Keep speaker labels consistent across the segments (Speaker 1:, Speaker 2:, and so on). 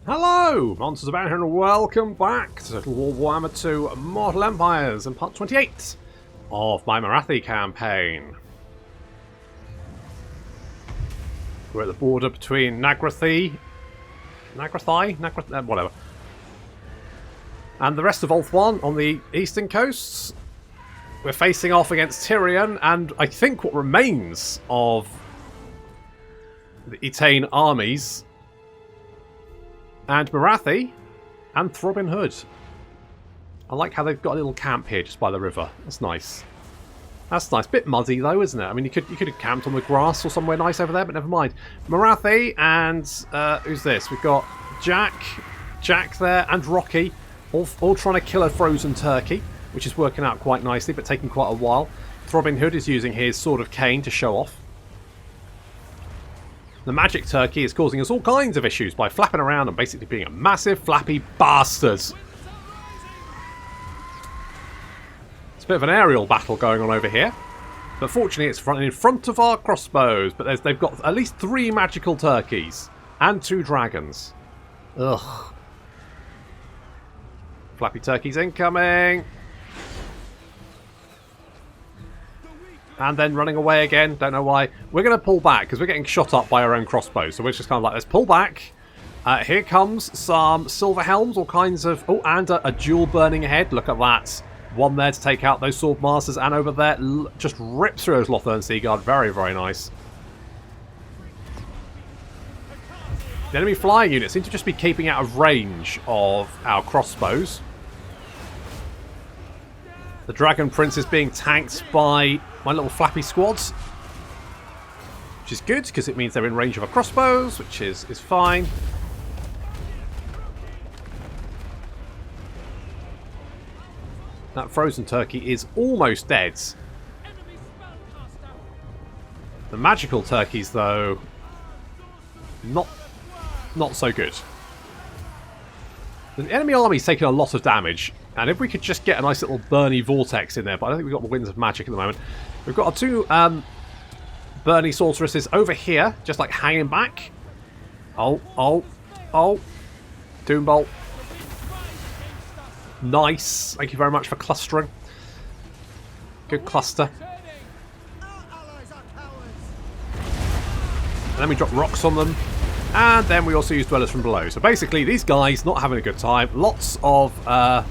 Speaker 1: Hello, Monsters about here, and welcome back to Total War Warhammer 2 Mortal Empires and part 28 of my Morathi Campaign. We're at the border between Nagrathi, whatever, and the rest of Ulthuan on the eastern coasts. We're facing off against Tyrion and I think what remains of the Etain armies, and Morathi, and Robin Hood. I like how they've got a little camp here just by the river. That's nice. That's nice. Bit muddy though, isn't it? I mean, you could have camped on the grass or somewhere nice over there, but never mind. Morathi and who's this? We've got Jack there, and Rocky, all trying to kill a frozen turkey, which is working out quite nicely, but taking quite a while. Robin Hood is using his Sword of Cain to show off. The magic turkey is causing us all kinds of issues by flapping around and basically being a massive flappy bastard. It's a bit of an aerial battle going on over here. But fortunately it's in front of our crossbows. But they've got at least 3 magical turkeys. And 2 dragons. Ugh. Flappy turkeys incoming. And then running away again. Don't know why. We're going to pull back because we're getting shot up by our own crossbows. So we're just kind of like, let's pull back. Here comes some silver helms, all kinds of... Oh, and a dual burning head. Look at that. One there to take out those sword masters. And over there, just rip through those Lothern Sea Guard. Very, very nice. The enemy flying units seem to just be keeping out of range of our crossbows. The Dragon Prince is being tanked by my little flappy squads, which is good because it means they're in range of our crossbows, which is fine. That frozen turkey is almost dead. The magical turkeys, though, not so good. The enemy army's taking a lot of damage. And if we could just get a nice little Burny Vortex in there, but I don't think we've got the Winds of Magic at the moment. We've got our 2 Burny Sorceresses over here, just like hanging back. Oh. Doombolt. Nice. Thank you very much for clustering. Good cluster. And then we drop rocks on them. And then we also use Dwellers from Below. So basically, these guys not having a good time. Lots of...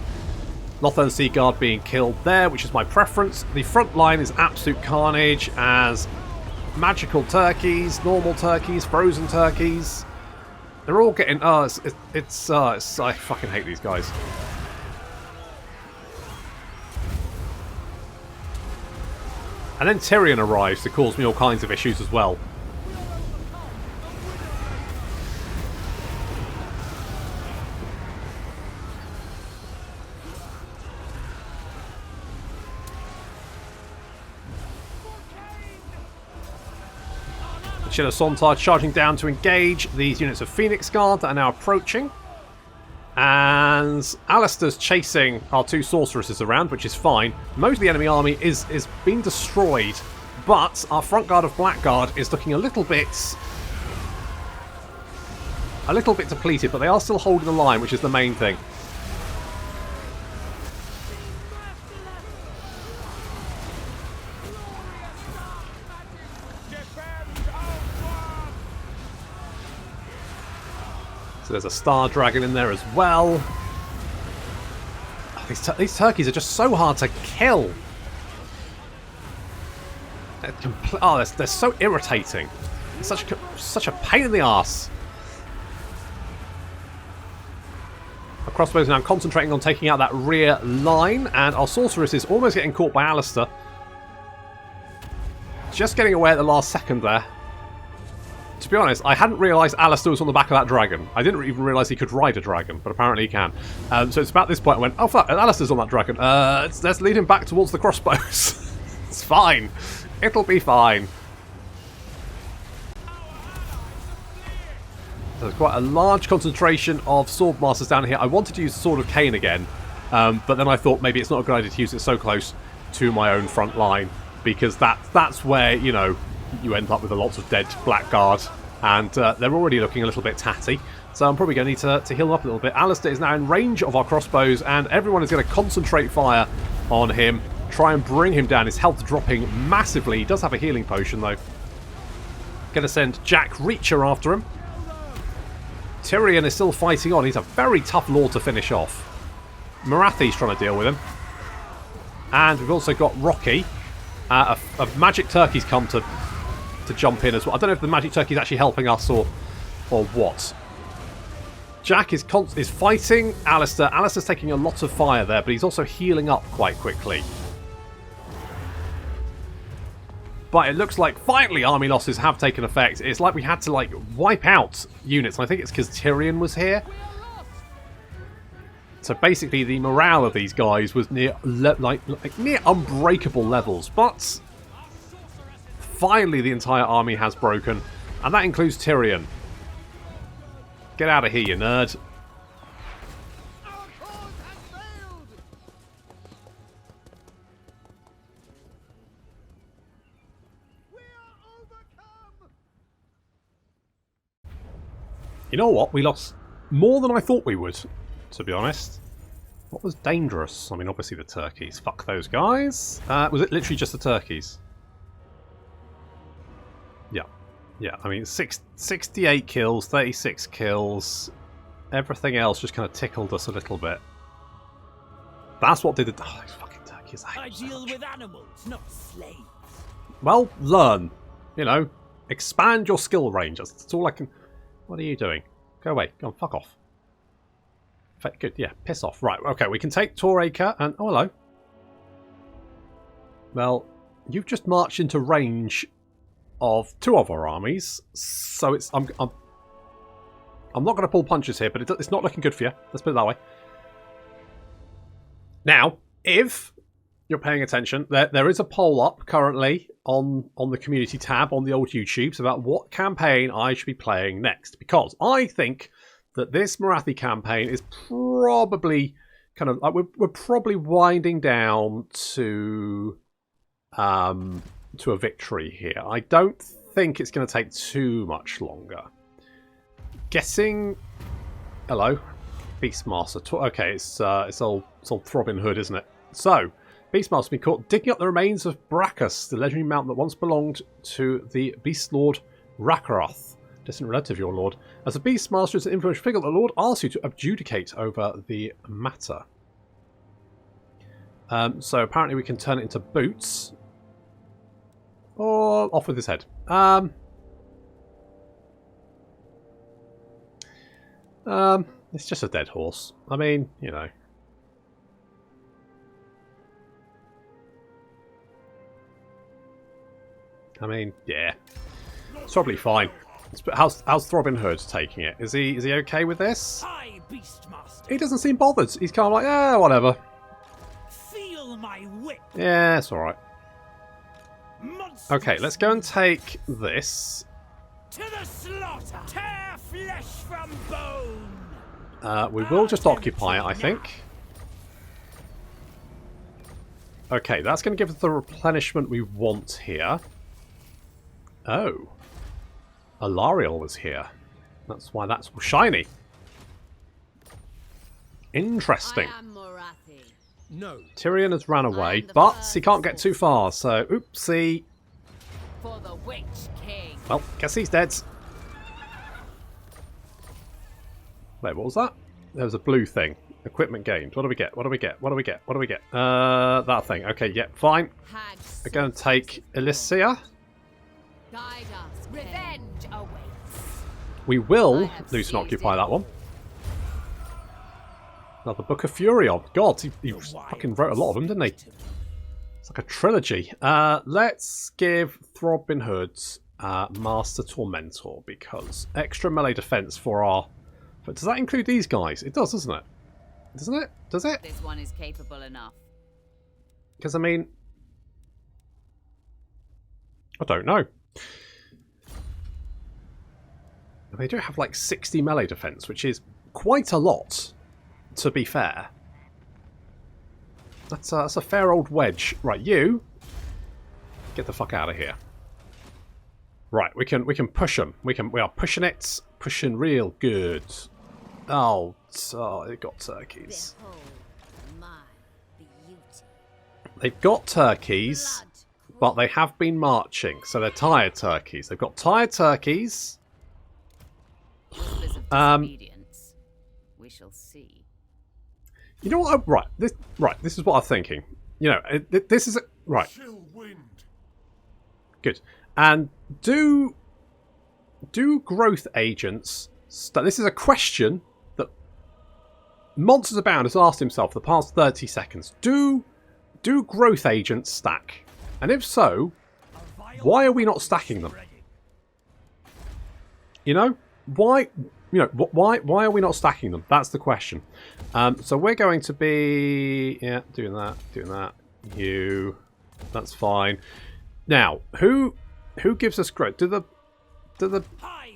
Speaker 1: Lothern Sea Guard being killed there, which is my preference. The front line is absolute carnage as magical turkeys, normal turkeys, frozen turkeys. They're all getting... I fucking hate these guys. And then Tyrion arrives to cause me all kinds of issues as well. Chilla Sontar charging down to engage these units of Phoenix Guard that are now approaching. And Alistair's chasing our 2 sorceresses around, which is fine. Most of the enemy army is being destroyed, but our front guard of Blackguard is looking a little bit depleted, but they are still holding the line, which is the main thing. There's a Star Dragon in there as well. Oh, these turkeys are just so hard to kill. They're so irritating. It's such a pain in the arse. Our crossbows are now concentrating on taking out that rear line, and our sorceress is almost getting caught by Alistair. Just getting away at the last second there. To be honest, I hadn't realised Alistair was on the back of that dragon. I didn't even realise he could ride a dragon, but apparently he can. So it's about this point I went, oh fuck, Alistair's on that dragon. Let's lead him back towards the crossbows. It's fine. It'll be fine. There's quite a large concentration of Swordmasters down here. I wanted to use the Sword of Cain again, but then I thought maybe it's not a good idea to use it so close to my own front line, because that's where, you know, you end up with lots of dead Blackguard, and they're already looking a little bit tatty. So I'm probably going to need to heal up a little bit. Alistair is now in range of our crossbows, and everyone is going to concentrate fire on him. Try and bring him down. His health dropping massively. He does have a healing potion, though. Going to send Jack Reacher after him. Tyrion is still fighting on. He's a very tough lord to finish off. Morathi's trying to deal with him. And we've also got Rocky. A magic turkey's come to jump in as well. I don't know if the magic turkey's actually helping us or what. Jack is fighting Alistair. Alistair's taking a lot of fire there, but he's also healing up quite quickly. But it looks like finally army losses have taken effect. It's like we had to wipe out units. And I think it's because Tyrion was here. So basically the morale of these guys was near near unbreakable levels. But finally the entire army has broken. And that includes Tyrion. Get out of here, you nerd. You know what? We lost more than I thought we would, to be honest. What was dangerous? I mean, obviously the turkeys. Fuck those guys. Was it literally just the turkeys? Yeah. Yeah, I mean, 68 kills, 36 kills. Everything else just kind of tickled us a little bit. That's what did it. Oh, these fucking turkeys.
Speaker 2: I deal with animals, not slaves.
Speaker 1: Well, learn. You know, expand your skill range. That's all I can... What are you doing? Go away. Go on, fuck off. Good, yeah, piss off. Right, okay, we can take Toracre and... Oh, hello. Well, you've just marched into range of 2 of our armies, so it's... I'm not going to pull punches here, but it's not looking good for you. Let's put it that way. Now, if you're paying attention, there is a poll up currently on the community tab on the old YouTubes about what campaign I should be playing next, because I think that this Morathi campaign is probably kind of like we're probably winding down to a victory here. I don't think it's going to take too much longer. Guessing, hello, Beastmaster. Okay, it's old Throbbing Hood, isn't it? So. Beastmaster has been caught digging up the remains of Brachus, the legendary mountain that once belonged to the Beast Lord Rakaroth, distant relative of your lord. As a Beastmaster is an influential figure, the Lord asks you to adjudicate over the matter. So apparently we can turn it into boots. Or off with his head. It's just a dead horse. I mean, you know. I mean, yeah, it's probably fine. How's Throbbing Hood taking it? Is he okay with this? He doesn't seem bothered. He's kind of like, yeah, whatever.
Speaker 2: Feel my whip.
Speaker 1: Yeah, it's all right. Okay, let's go and take this.
Speaker 2: To the slaughter. Tear flesh from bone.
Speaker 1: We will just occupy it, I think. Okay, that's going to give us the replenishment we want here. Oh. Alariel was here. That's why that's shiny. Interesting.
Speaker 3: I am Morathi.
Speaker 2: No.
Speaker 1: Tyrion has ran away, but he can't get too far, so oopsie.
Speaker 3: For the Witch King.
Speaker 1: Well, guess he's dead. Wait, what was that? There was a blue thing. Equipment gained. What do we get? What do we get? What do we get? What do we get? That thing. Okay, yeah, fine. We're going to take Elysia.
Speaker 3: Guide us. Revenge awaits.
Speaker 1: We will loot and occupy that one. Another Book of Fury. Oh, God, he fucking wrote a lot of them, didn't he? It's like a trilogy. Let's give Throbbing Hood Master Tormentor, because extra melee defense for our... But does that include these guys? It does, doesn't it? Doesn't it? Does it?
Speaker 3: This one is capable enough.
Speaker 1: Because, I mean... I don't know. They do have like 60 melee defense, which is quite a lot, to be fair. That's a fair old wedge. Right, you get the fuck out of here. Right, we can push them. We are pushing it, pushing real good. Oh, it got turkeys.
Speaker 3: Behold my beauty.
Speaker 1: They've got turkeys, but they have been marching, so they're tired turkeys. They've got tired turkeys.
Speaker 3: Whispers of disobedience. We shall see.
Speaker 1: You know what? Right. This is what I'm thinking. You know, this is right.
Speaker 4: Chill wind.
Speaker 1: Good. And do growth agents? This is a question that Monsters Abound has asked himself for the past 30 seconds. Do growth agents stack? And if so, why are we not stacking them? You know, why? You know, why are we not stacking them? That's the question. So we're going to be doing that. That's fine. Now, who gives us growth? Do the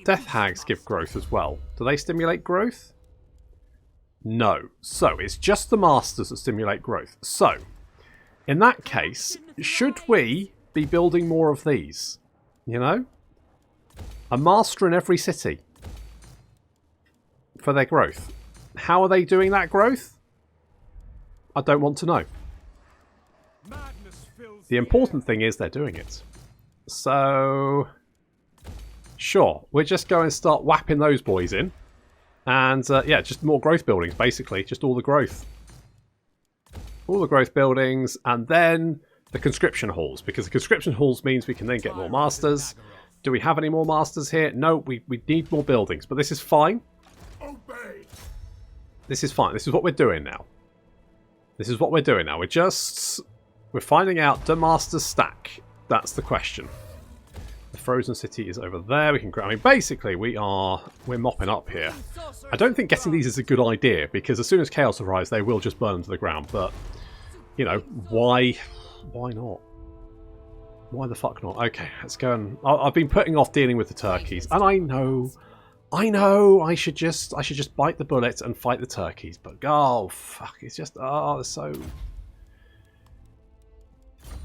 Speaker 1: Death Hags give growth as well? Do they stimulate growth? No. So it's just the Masters that stimulate growth. So in that case, should we be building more of these? You know, a Master in every city for their growth. How are they doing that growth? I don't want to know. The important thing is they're doing it. So, sure, we're just going to start whapping those boys in. And, yeah, just more growth buildings, basically. Just all the growth. All the growth buildings, and then the conscription halls. Because the conscription halls means we can then get more masters. Do we have any more masters here? No, we need more buildings. But this is fine. This is fine. This is what we're doing now. This is what we're doing now. We're finding out, do masters stack? That's the question. The frozen city is over there. We can. I mean, basically, we're mopping up here. I don't think getting these is a good idea because as soon as chaos arrives, they will just burn them to the ground. But you know, why not? Why the fuck not? Okay, let's go and. I've been putting off dealing with the turkeys, and I know. I should just bite the bullet and fight the turkeys, but oh fuck, it's just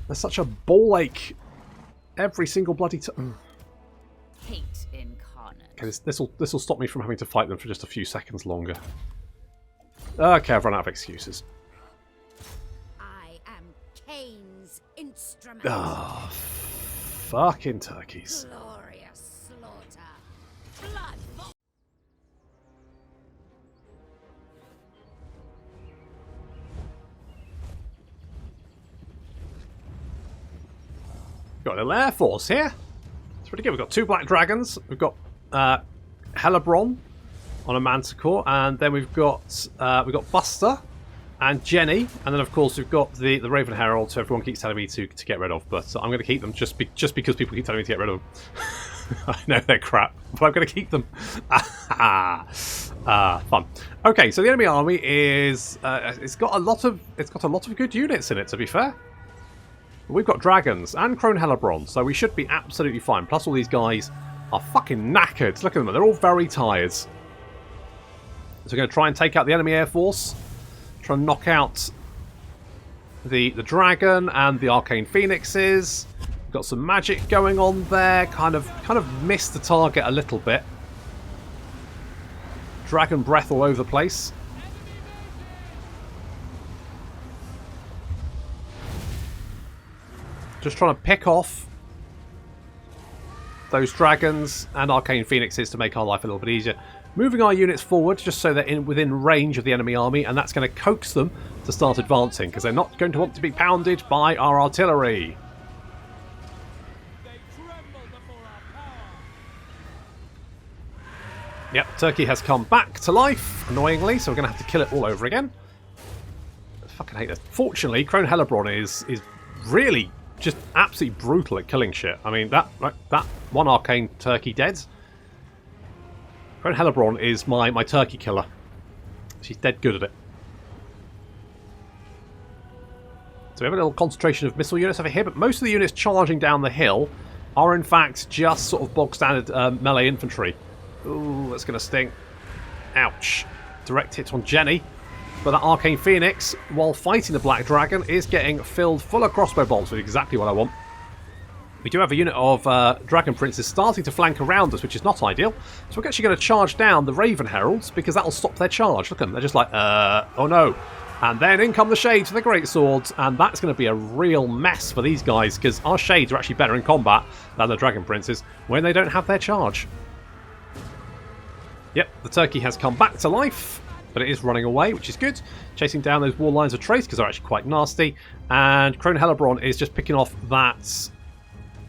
Speaker 1: they're such a ball ache. Every single bloody
Speaker 3: Hate incarnate.
Speaker 1: Okay, this will stop me from having to fight them for just a few seconds longer. Okay, I've run out of excuses.
Speaker 3: I am Cain's instrument.
Speaker 1: Ah, fucking turkeys.
Speaker 3: Glorious slaughter. Blood.
Speaker 1: Got a little air force here. It's pretty good. We've got 2 black dragons. We've got Helebron on a manticore, and then we've got Buster and Jenny, and then of course we've got the Raven Herald. So everyone keeps telling me to get rid of, but I'm going to keep them just because people keep telling me to get rid of them. I know they're crap, but I'm going to keep them. Fun. Okay, so the enemy army is it's got a lot of good units in it. To be fair. We've got dragons and Crone Helebron, so we should be absolutely fine. Plus all these guys are fucking knackered. Look at them, they're all very tired. So we're going to try and take out the enemy air force. Try and knock out the dragon and the arcane phoenixes. We've got some magic going on there. Kind of missed the target a little bit. Dragon breath all over the place. Just trying to pick off those dragons and arcane phoenixes to make our life a little bit easier. Moving our units forward just so they're within range of the enemy army, and that's going to coax them to start advancing because they're not going to want to be pounded by our artillery. Yep, Turkey has come back to life, annoyingly, so we're going to have to kill it all over again. I fucking hate this. Fortunately, Crone Helebron is really just absolutely brutal at killing shit. I mean, that one arcane turkey dead. Crone Helebron is my turkey killer. She's dead good at it. So we have a little concentration of missile units over here, but most of the units charging down the hill are in fact just sort of bog standard melee infantry. Ooh, that's going to sting. Ouch. Direct hit on Jenny. But that Arcane Phoenix, while fighting the Black Dragon, is getting filled full of crossbow bolts, which is exactly what I want. We do have a unit of Dragon Princes starting to flank around us, which is not ideal. So we're actually going to charge down the Raven Heralds because that'll stop their charge. Look at them. They're just like, oh no. And then in come the Shades for the Great Swords, and that's going to be a real mess for these guys because our Shades are actually better in combat than the Dragon Princes when they don't have their charge. Yep, the Turkey has come back to life, but it is running away, which is good. Chasing down those wall lines of trace because they're actually quite nasty. And Crone Hellebron is just picking off that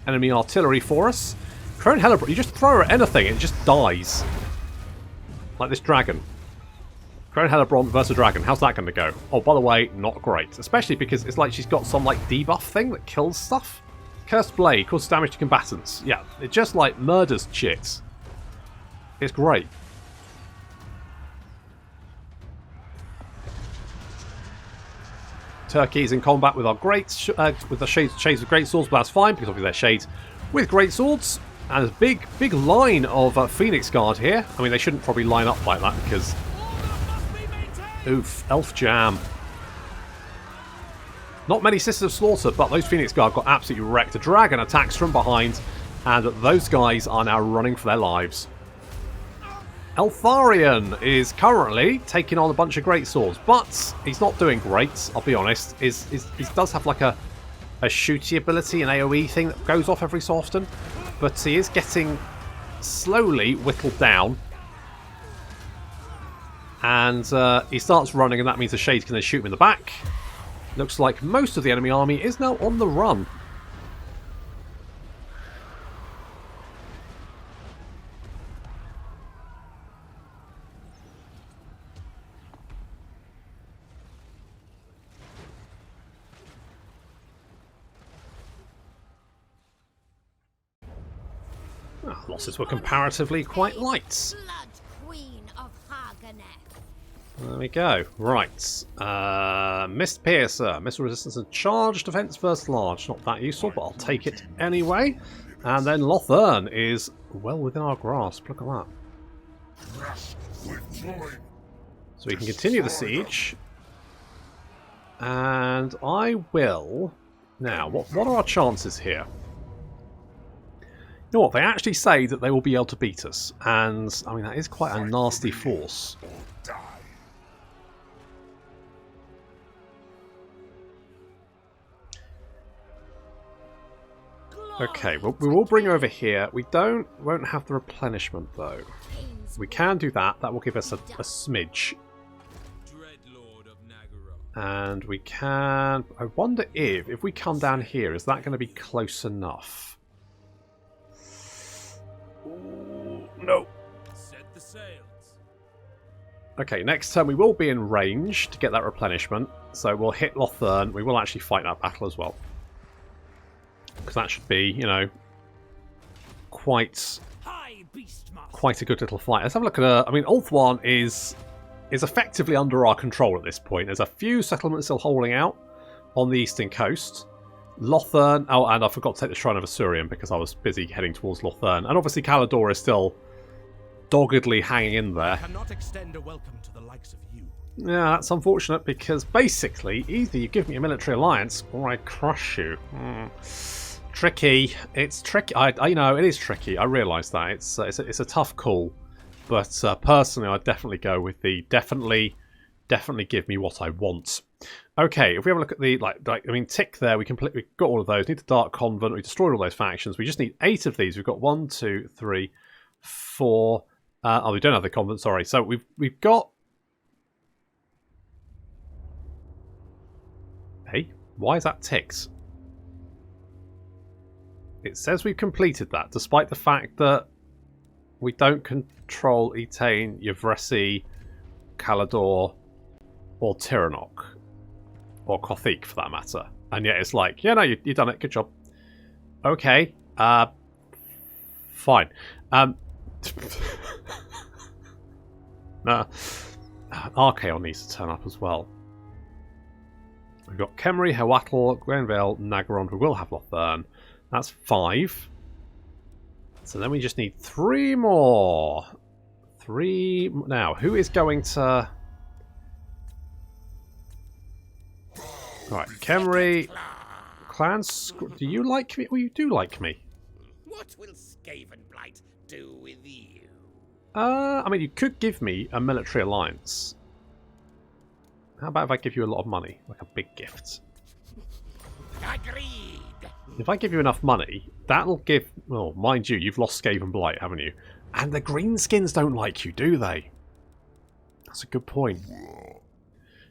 Speaker 1: enemy artillery for us. Crone Hellebron, you just throw her at anything, it just dies. Like this dragon. Crone Hellebron versus dragon, how's that going to go? Oh, by the way, not great. Especially because it's like she's got some like debuff thing that kills stuff. Cursed Blade causes damage to combatants. Yeah, it just like murders shit. It's great. Turkey is in combat with our with the shades of great swords, but that's fine because obviously they're shades with great swords. And there's a big line of Phoenix Guard here. I mean, they shouldn't probably line up like that because, oof, Elf Jam. Not many Sisters of Slaughter, but those Phoenix Guard got absolutely wrecked. A dragon attacks from behind, and those guys are now running for their lives. Eltharion is currently taking on a bunch of great swords, but he's not doing great, I'll be honest. He does have like a shooty ability, an AoE thing that goes off every so often, but he is getting slowly whittled down. And he starts running, and that means the Shades can then shoot him in the back. Looks like most of the enemy army is now on the run. Losses were comparatively quite light.
Speaker 3: Blood Queen of Haganeth.
Speaker 1: There we go. Right. Mist Piercer. Missile resistance and charge defense versus large. Not that useful, but I'll take it anyway. And then Lothern is well within our grasp. Look at that. So we can continue the siege. And I will... Now, what are our chances here? You know what, they actually say that they will be able to beat us, and I mean that is quite a nasty force. Okay, well, we will bring over here. We won't have the replenishment though. We can do that. That will give us a smidge. And we can... I wonder if we come down here, is that going to be close enough? Ooh, no.
Speaker 2: Set the sails.
Speaker 1: Okay, next turn we will be in range to get that replenishment. So we'll hit Lothern. We will actually fight that battle as well. Because that should be, you know, quite a good little fight. Let's have a look at I mean, Ulthuan is effectively under our control at this point. There's a few settlements still holding out on the eastern coast. Lothern... Oh, and I forgot to take the Shrine of Asurion because I was busy heading towards Lothern. And obviously Calador is still doggedly hanging in there.
Speaker 2: Cannot extend a welcome to the likes of you.
Speaker 1: Yeah, that's unfortunate because basically either you give me a military alliance or I crush you. Tricky. It's tricky. I know, it is tricky. I realise that. It's a tough call. But personally, I'd definitely go with the definitely give me what I want. Okay, if we have a look at the I mean, tick there. We've got all of those. Need the Dark Convent. We destroyed all those factions. We just need 8 of these. We've got 1, 2, 3, 4. Oh, we don't have the convent. Sorry. So we've got. Hey, why is that ticked? It says we've completed that, despite the fact that we don't control Etain, Yvresi, Calador, or Tiranoc. Or Kothic, for that matter. And yet it's like, yeah, no, you've done it. Good job. Okay. Fine. Archaon needs to turn up as well. We've got Khemri, Hewatl, Gwenvale, Nagaron. We will have Lothern. That's 5. So then we just need 3 more. 3... Now, who is going to... Right, Khemri, Clans, do you like me? Well, you do like me.
Speaker 4: What will Skaven Blight do with you?
Speaker 1: I mean, you could give me a military alliance. How about if I give you a lot of money? Like a big gift.
Speaker 4: Agreed.
Speaker 1: If I give you enough money, that'll give... Well, mind you, you've lost Skaven Blight, haven't you? And the greenskins don't like you, do they? That's a good point.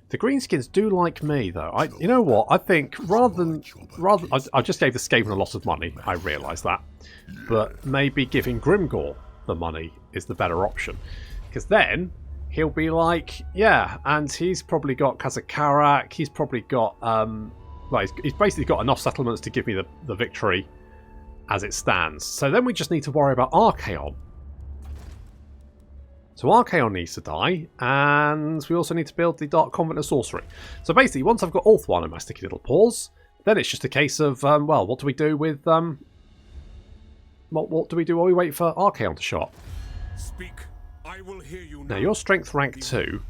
Speaker 1: The greenskins do like me, though. You know what? I think I just gave the Skaven a lot of money. I realise that. But maybe giving Grimgor the money is the better option. Because then he'll be like, yeah, and he's probably got Kazakarak. He's probably got... well, he's basically got enough settlements to give me the victory as it stands. So then we just need to worry about Archaon. So Archaon needs to die, and we also need to build the Dark Convent of Sorcery. So basically, once I've got Ulthuan and my sticky little paws, then it's just a case of, well, what do we do with... What do we do while we wait for Archaon to show up?
Speaker 2: Speak. I will hear you
Speaker 1: Now, you're strength rank 2.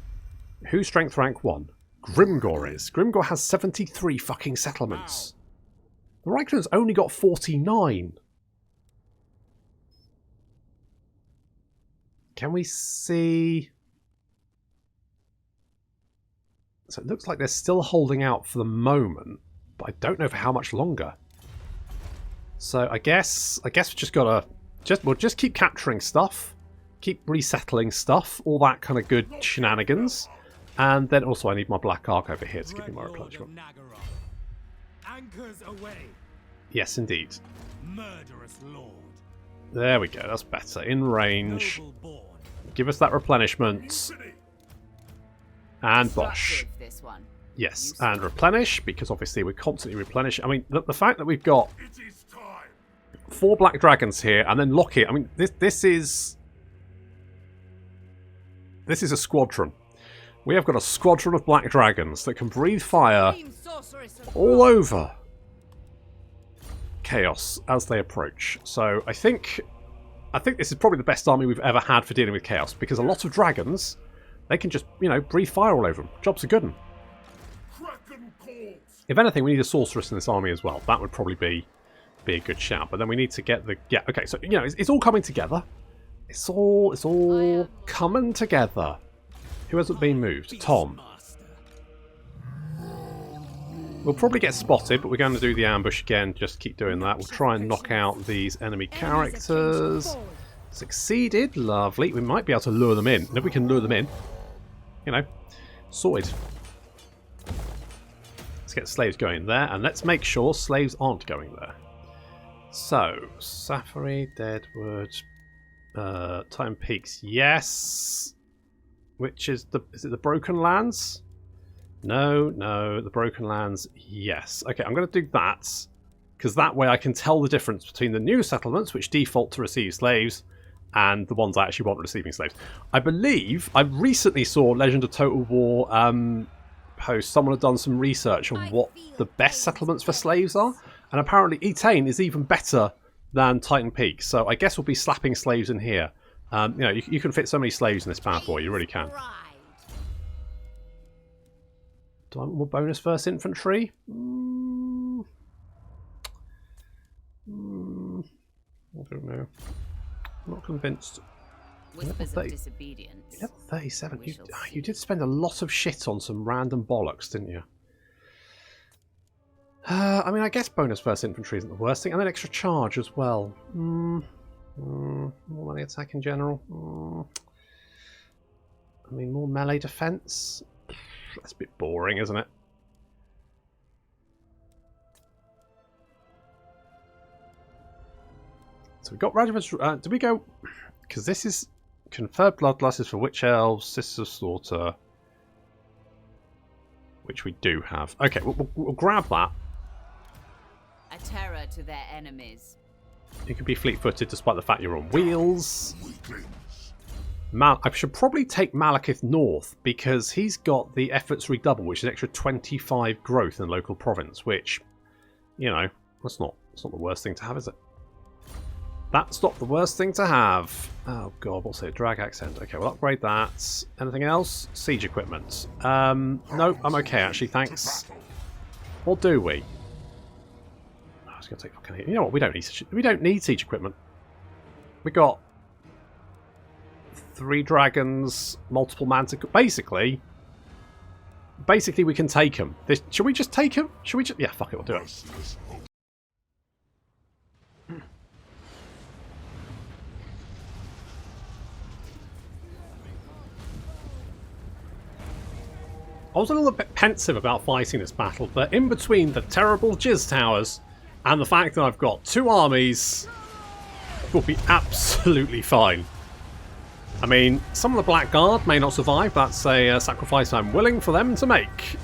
Speaker 1: Who's strength rank 1? Grimgor is. Grimgor has 73 fucking settlements. The Reichland's only got 49. Can we see... So it looks like they're still holding out for the moment, but I don't know for how much longer. So I guess we just gotta... We'll just keep capturing stuff, keep resettling stuff, all that kind of good shenanigans. And then also I need my Black Ark over here to give me my replenishment.
Speaker 2: Anchors away.
Speaker 1: Yes, indeed.
Speaker 2: Murderous lord.
Speaker 1: There we go, that's better. In range.
Speaker 2: Noble-born.
Speaker 1: Give us that replenishment. And Bosch.
Speaker 5: This one.
Speaker 1: Yes, and replenish, because obviously we constantly replenish. I mean, the fact that we've got 4 Black Dragons here, and then Lockheed. I mean, this is a squadron. We have got a squadron of Black Dragons that can breathe fire all over Chaos as they approach. So I think this is probably the best army we've ever had for dealing with Chaos, because a lot of dragons, they can just, you know, breathe fire all over them. Job's a good one. If anything, we need a sorceress in this army as well. That would probably be a good shout. But then we need to get the... Yeah, okay, so, you know, it's all coming together. It's all coming together. Who hasn't been moved? Tom. We'll probably get spotted, but we're going to do the ambush again. Just keep doing that. We'll try and knock out these enemy characters. Succeeded. Lovely. We might be able to lure them in. And if we can lure them in, you know, sorted. Let's get slaves going there, and let's make sure slaves aren't going there. So, Safari, Deadwood, Time Peaks, yes. Which is it the Broken Lands? No, the Broken Lands, yes. Okay, I'm going to do that, because that way I can tell the difference between the new settlements, which default to receive slaves, and the ones I actually want receiving slaves. I believe, I recently saw Legend of Total War post, someone had done some research on what the best settlements for slaves are, and apparently Etain is even better than Titan Peak, so I guess we'll be slapping slaves in here. You know, you can fit so many slaves in this bad boy, you really can. Do I want more bonus first infantry? I don't know. I'm not convinced.
Speaker 5: Whispers of disobedience.
Speaker 1: Level 37. You did spend a lot of shit on some random bollocks, didn't you? I mean, I guess bonus first infantry isn't the worst thing, and then extra charge as well. More money attack in general. I mean, more melee defense. That's a bit boring, isn't it? So we got Radivus. Did we go? Because this is conferred bloodlust is for witch elves, sisters of slaughter, which we do have. Okay, we'll grab that.
Speaker 5: A terror to their enemies.
Speaker 1: You can be fleet-footed despite the fact you're on wheels. I should probably take Malekith North because he's got the efforts redouble, which is an extra 25 growth in the local province, which, you know, that's not the worst thing to have, is it? That's not the worst thing to have. Oh god, what's it? Drag accent. Okay, we'll upgrade that. Anything else? Siege equipment. Nope, I'm okay actually, thanks. Or do we? going to take. Okay, you know what? We don't need siege equipment. We got 3 dragons, multiple manticore. Basically, we can take them. Should we just take them? Should we just? Yeah, fuck it. We'll do it. I was a little bit pensive about fighting this battle, but in between the terrible Jizz Towers and the fact that I've got 2 armies, we'll be absolutely fine. I mean, some of the Black Guard may not survive. That's a sacrifice I'm willing for them to make.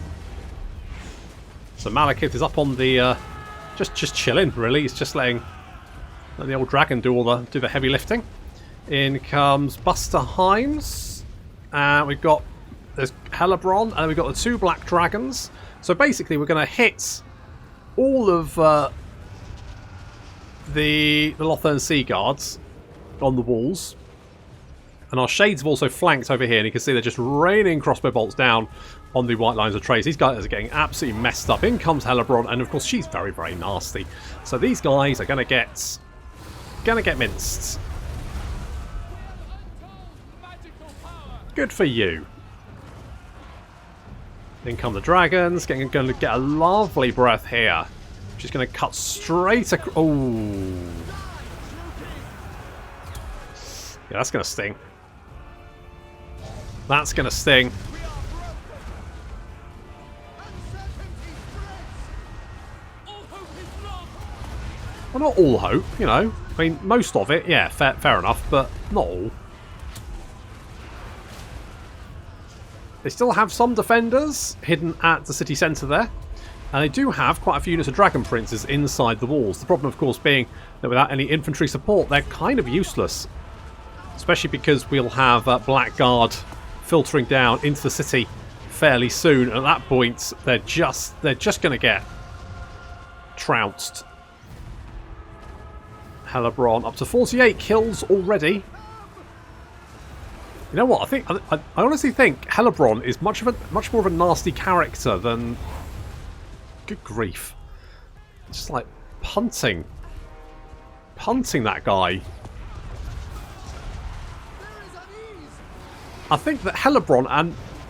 Speaker 1: So Malekith is up on the... just chilling, really. He's just letting the old dragon do the heavy lifting. In comes Buster Himes. We've got... There's Helebron, and we've got the 2 black dragons. So basically, we're going to hit all of the Lothern Sea Guards on the walls. And our shades have also flanked over here, and you can see they're just raining crossbow bolts down on the white lines of trace. These guys are getting absolutely messed up. In comes Helebron, and of course she's very, very nasty. So these guys are going to get minced. Good for you. In come the dragons, going to get a lovely breath here. She's going to cut straight across. Oh, yeah, that's going to sting. That's going to sting. Well, not all hope, you know. I mean, most of it, yeah, fair enough, but not all. They still have some defenders hidden at the city centre there. And they do have quite a few units of Dragon Princes inside the walls. The problem, of course, being that without any infantry support, they're kind of useless. Especially because we'll have Black Guard filtering down into the city fairly soon. And at that point, they're just going to get trounced. Helebron up to 48 kills already. You know what? I honestly think Helebron is much more of a nasty character than. Good grief! Just like punting that guy. I think that Helebron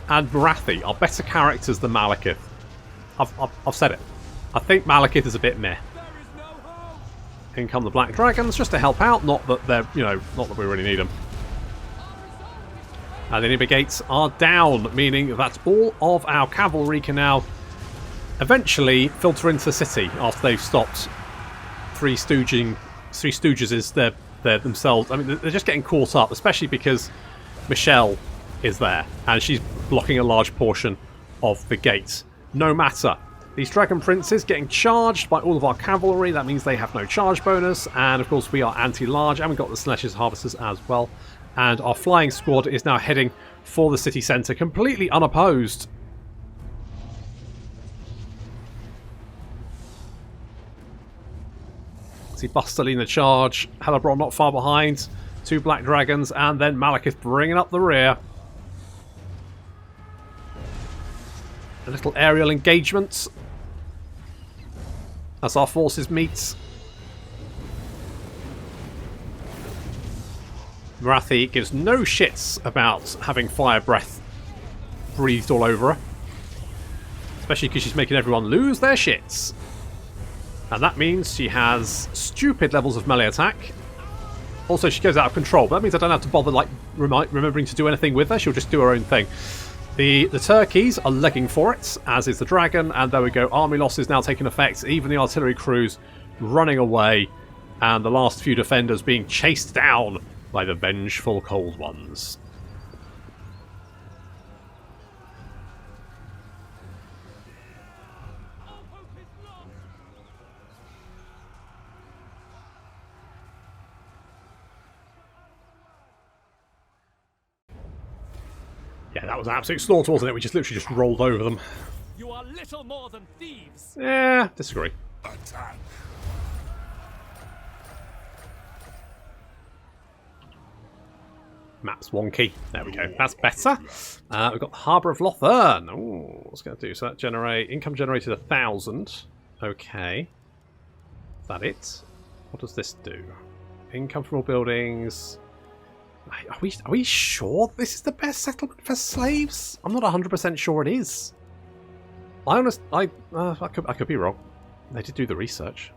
Speaker 1: and Morathi are better characters than Malekith. I've said it. I think Malekith is a bit meh. In come the Black Dragons just to help out. Not that they're not that we really need them. And the enemy gates are down, meaning that all of our cavalry can now eventually filter into the city after they've stopped Three Stooges they're themselves. I mean, they're just getting caught up, especially because Michelle is there and she's blocking a large portion of the gate. No matter. These Dragon Princes getting charged by all of our cavalry. That means they have no charge bonus. And of course we are anti-large, and we've got the Slash's Harvesters as well. And our flying squad is now heading for the city centre, completely unopposed. See Buster leading the charge, Helebron not far behind, 2 Black Dragons, and then Malekith bringing up the rear. A little aerial engagement as our forces meet. Morathi gives no shits about having fire breath breathed all over her. Especially because she's making everyone lose their shits. And that means she has stupid levels of melee attack. Also, she goes out of control, but that means I don't have to bother like remembering to do anything with her. She'll just do her own thing. The turkeys are legging for it, as is the dragon, and there we go. Army loss is now taking effect. Even the artillery crews running away, and the last few defenders being chased down by the vengeful Cold Ones. Yeah, that was an absolute slaughter, wasn't it? We just literally just rolled over them.
Speaker 2: You are little more than thieves.
Speaker 1: Yeah, disagree.
Speaker 2: Attack.
Speaker 1: Map's wonky. There we go. That's better. We've got the Harbour of Lothern. Ooh, what's going to do? So that income generated 1,000. Okay. that it? What does this do? Income from all buildings. Are we sure this is the best settlement for slaves? I'm not 100% sure it is. I could be wrong. They did do the research.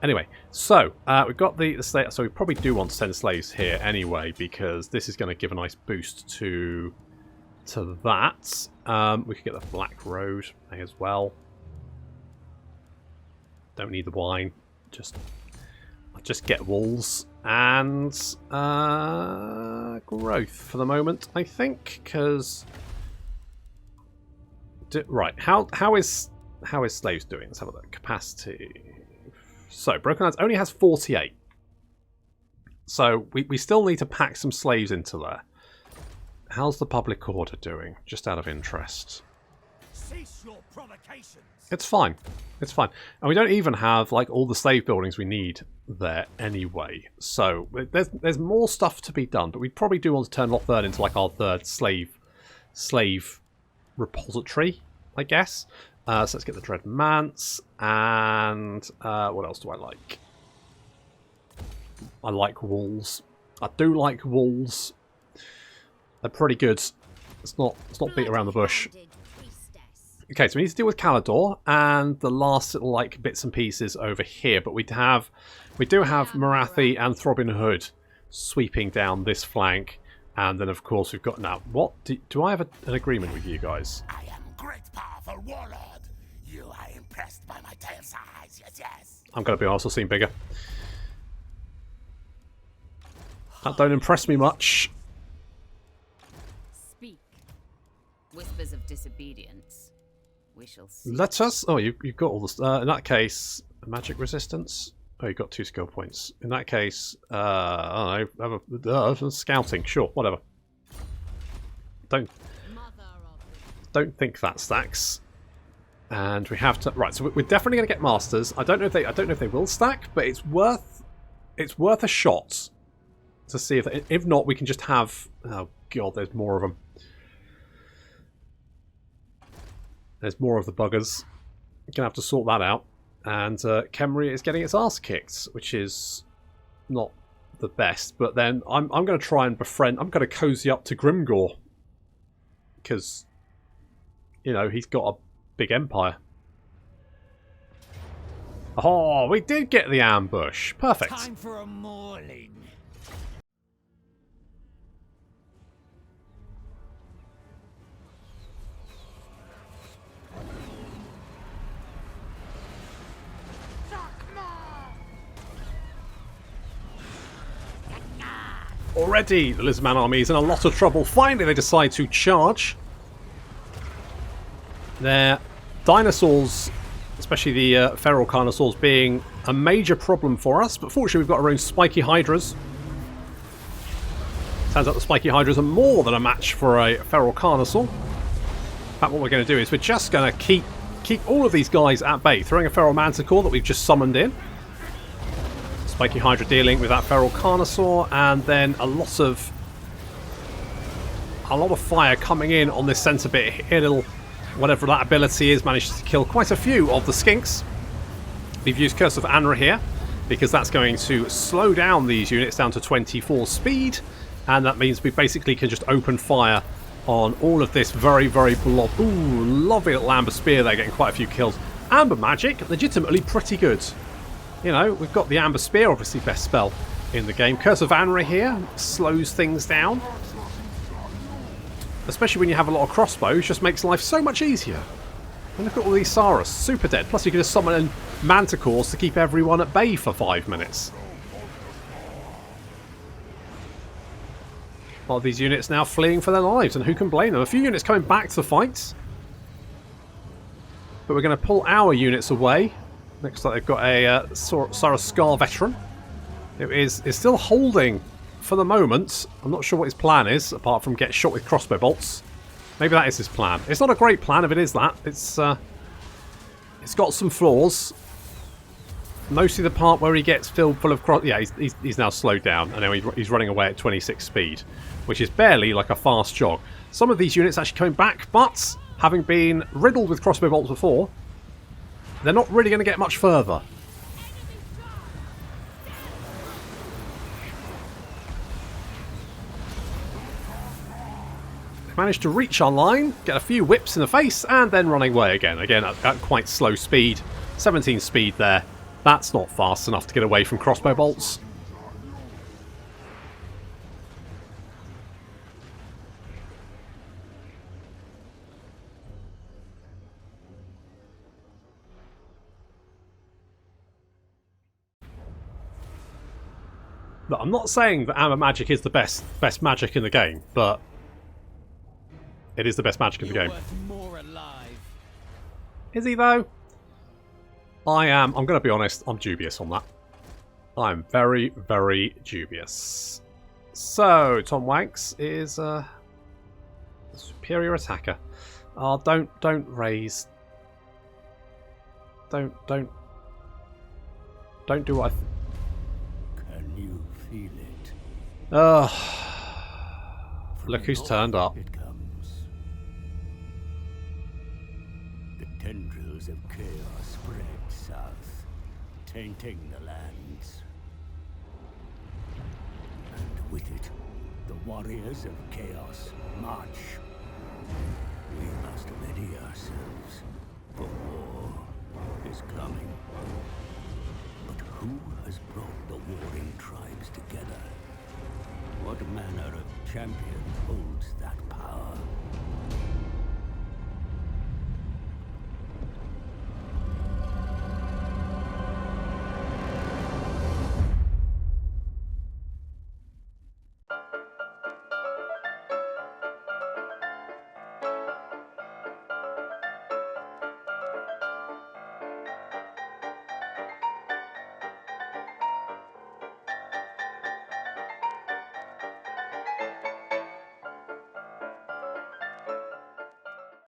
Speaker 1: Anyway, so we've got the state. So we probably do want to send slaves here anyway, because this is going to give a nice boost to that. We could get the Black Road as well. Don't need the wine. Just get walls and growth for the moment, I think, because right. How is slaves doing? Let's have a look. Capacity. So Broken Lands only has 48. So we still need to pack some slaves into there. How's the public order doing? Just out of interest.
Speaker 2: Cease your provocations.
Speaker 1: It's fine. It's fine. And we don't even have like all the slave buildings we need there anyway. So there's more stuff to be done, but we probably do want to turn Lothern into like our third slave repository, I guess. So let's get the Dread Manse, and what else do I like? I like walls. I do like walls. They're pretty good. It's not beat around the bush. Okay, so we need to deal with Calador and the last little like bits and pieces over here, but we do have Morathi and Throbbing Hood sweeping down this flank, and then of course we've got now. What do I have an agreement with you guys?
Speaker 4: I am great, powerful warlord. You are impressed by my tail size, yes.
Speaker 1: I'm gonna be honest, I've seen bigger. That don't impress me much.
Speaker 5: Speak. Whispers of disobedience. We shall see.
Speaker 1: Let us. Oh, you've got all this. In that case, magic resistance. Oh, you've got 2 skill points. In that case, I don't know. Have scouting. Sure, whatever. Don't think that stacks. And we have to. Right, so we're definitely going to get masters. I don't know if they will stack, but it's worth a shot to see if not, we can just have. Oh god, there's more of them. There's more of the buggers. We're going to have to sort that out. And Khemri is getting its ass kicked, which is not the best. But then I'm going to try and befriend. I'm going to cozy up to Grimgor. Because, you know, he's got a big empire. Oh, we did get the ambush. Perfect.
Speaker 2: Time for a mauling.
Speaker 1: Already, the Lizardman army is in a lot of trouble. Finally, they decide to charge. Their dinosaurs, especially the feral carnosaurs, being a major problem for us. But fortunately, we've got our own spiky hydras. Turns out the spiky hydras are more than a match for a feral carnosaur. In fact, what we're going to do is we're just going to keep all of these guys at bay, throwing a feral manticore that we've just summoned in. Spiky Hydra dealing with that feral carnosaur, and then a lot of fire coming in on this centre bit here. Little whatever that ability is manages to kill quite a few of the skinks. We've used Curse of Anra here because that's going to slow down these units down to 24 speed, and that means we basically can just open fire on all of this very, very blob. Ooh, lovely little Amber Spear there, getting quite a few kills. Amber Magic, legitimately pretty good. You know, we've got the Amber Spear, obviously best spell in the game. Curse of Anra here slows things down. Especially when you have a lot of crossbows, just makes life so much easier. And look at all these Saurus, super dead. Plus you can just summon in Manticores to keep everyone at bay for 5 minutes. A lot of these units now fleeing for their lives, and who can blame them? A few units coming back to the fight. But we're going to pull our units away. Looks like they've got a Saurus Scar veteran. It is still holding for the moment. I'm not sure what his plan is, apart from get shot with crossbow bolts. Maybe that is his plan. It's not a great plan if it is that. It's got some flaws. Mostly the part where he gets filled full of cross. Yeah, he's now slowed down, and now he's running away at 26 speed, which is barely like a fast jog. Some of these units actually coming back, but having been riddled with crossbow bolts before, they're not really going to get much further. managed to reach our line, get a few whips in the face, and then running away again. Again, at quite slow speed. 17 speed there. That's not fast enough to get away from crossbow bolts. Look, I'm not saying that Amber Magic is the best magic in the game, but it is the best magic in the game. Is he though? I'm going to be honest, I'm dubious on that. I'm very, very dubious. So, Tom Wanks is a superior attacker. Oh, don't raise. Don't do what I...
Speaker 4: Can you feel it?
Speaker 1: Look who's turned up.
Speaker 4: It comes. The tendrils of chaos spread south, tainting the lands. And with it, the warriors of chaos march. We must ready ourselves, for war is coming. But who has brought the warring tribes together? What manner of champion holds that power?